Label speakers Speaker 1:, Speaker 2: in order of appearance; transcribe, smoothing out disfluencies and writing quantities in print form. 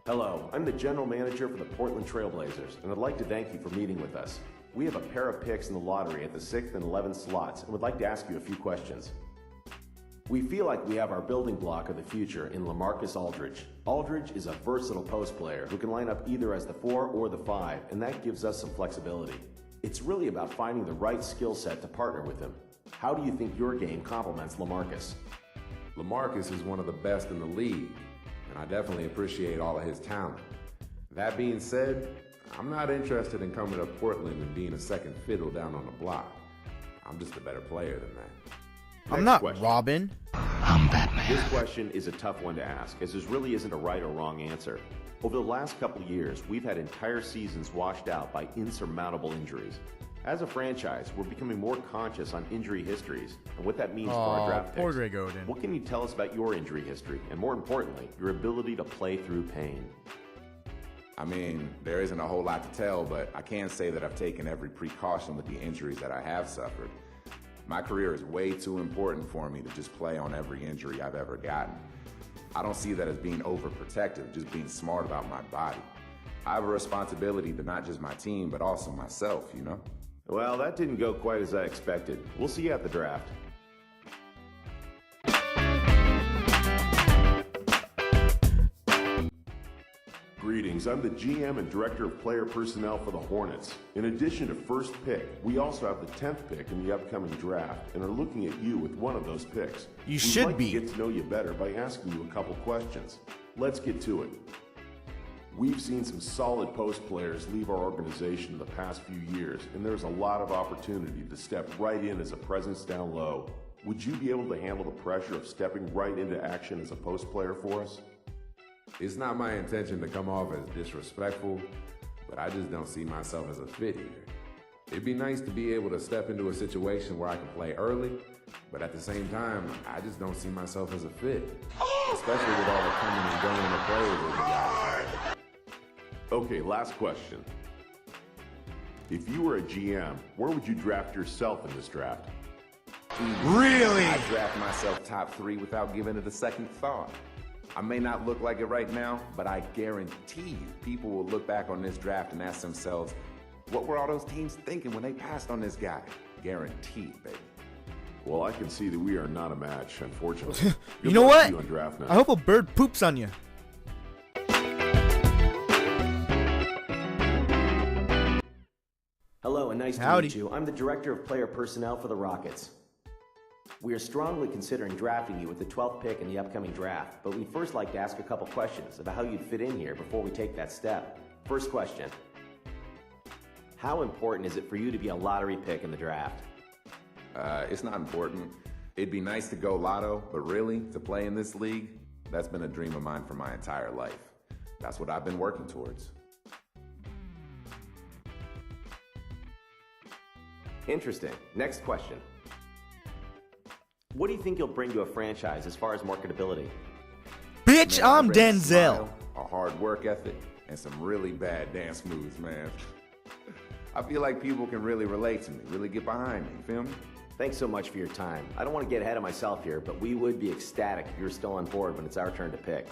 Speaker 1: Hello, I'm the general manager for the Portland Trailblazers, and I'd like to thank you for meeting with us. We have a pair of picks in the lottery at the 6th and 11th slots and would like to ask you a few questions. We feel like we have our building block of the future in LaMarcus Aldridge. Aldridge is a versatile post player who can line up either as the 4 or the 5, and that gives us some flexibility. It's really about finding the right skill set to partner with him. How do you think your game complements LaMarcus?
Speaker 2: LaMarcus is one of the best in the league, and I definitely appreciate all of his talent. That being said, I'm not interested in coming to Portland and being a second fiddle down on the block. I'm just a better player than that.
Speaker 3: I'm not Robin.
Speaker 4: I'm Batman.
Speaker 1: This question is a tough one to ask, as there really isn't a right or wrong answer. Over the last couple of years, we've had entire seasons washed out by insurmountable injuries. As a franchise, we're becoming more conscious on injury histories and what that means for our draft picks.
Speaker 3: Poor Greg Oden.
Speaker 1: What can you tell us about your injury history, and more importantly, your ability to play through pain?
Speaker 2: I mean, there isn't a whole lot to tell, but I can say that I've taken every precaution with the injuries that I have suffered. My career is way too important for me to just play on every injury I've ever gotten. I don't see that as being overprotective, just being smart about my body. I have a responsibility to not just my team, but also myself, you know?
Speaker 1: Well, that didn't go quite as I expected. We'll see you at the draft. Greetings, I'm the GM and Director of Player Personnel for the Hornets. In addition to first pick, we also have the 10th pick in the upcoming draft and are looking at you with one of those picks.
Speaker 3: You should
Speaker 1: We'd like
Speaker 3: be.
Speaker 1: to get to know you better by asking you a couple questions. Let's get to it. We've seen some solid post players leave our organization in the past few years, and there's a lot of opportunity to step right in as a presence down low. Would you be able to handle the pressure of stepping right into action as a post player for us?
Speaker 2: It's not my intention to come off as disrespectful, but I just don't see myself as a fit here. It'd be nice to be able to step into a situation where I can play early, but at the same time, I just don't see myself as a fit, especially with all the coming and going of players that we got.
Speaker 1: Okay, last question. If you were a GM, where would you draft yourself in this draft?
Speaker 4: Really?
Speaker 2: I draft myself top 3 without giving it a second thought. I may not look like it right now, but I guarantee you people will look back on this draft and ask themselves, what were all those teams thinking when they passed on this guy? Guaranteed, baby.
Speaker 1: Well, I can see that we are not a match, unfortunately.
Speaker 3: You know what?
Speaker 1: You on draft night.
Speaker 3: I hope a bird poops on you.
Speaker 5: Hello and nice to
Speaker 3: Howdy.
Speaker 5: meet you. I'm the Director of Player Personnel for the Rockets. We are strongly considering drafting you with the 12th pick in the upcoming draft, but we'd first like to ask a couple questions about how you'd fit in here before we take that step. First question. How important is it for you to be a lottery pick in the draft?
Speaker 2: It's not important. It'd be nice to go lotto, but really, to play in this league, that's been a dream of mine for my entire life. That's what I've been working towards.
Speaker 5: Interesting. Next question. What do you think you'll bring to a franchise as far as marketability?
Speaker 3: Bitch,
Speaker 2: Man, I
Speaker 3: I'm
Speaker 2: bring a
Speaker 3: Denzel.
Speaker 2: smile, a hard work ethic, and some really bad dance moves, man. I feel like people can really relate to me, really get behind me, you feel me?
Speaker 5: Thanks so much for your time. I don't want to get ahead of myself here, but we would be ecstatic if you're still on board when it's our turn to pick.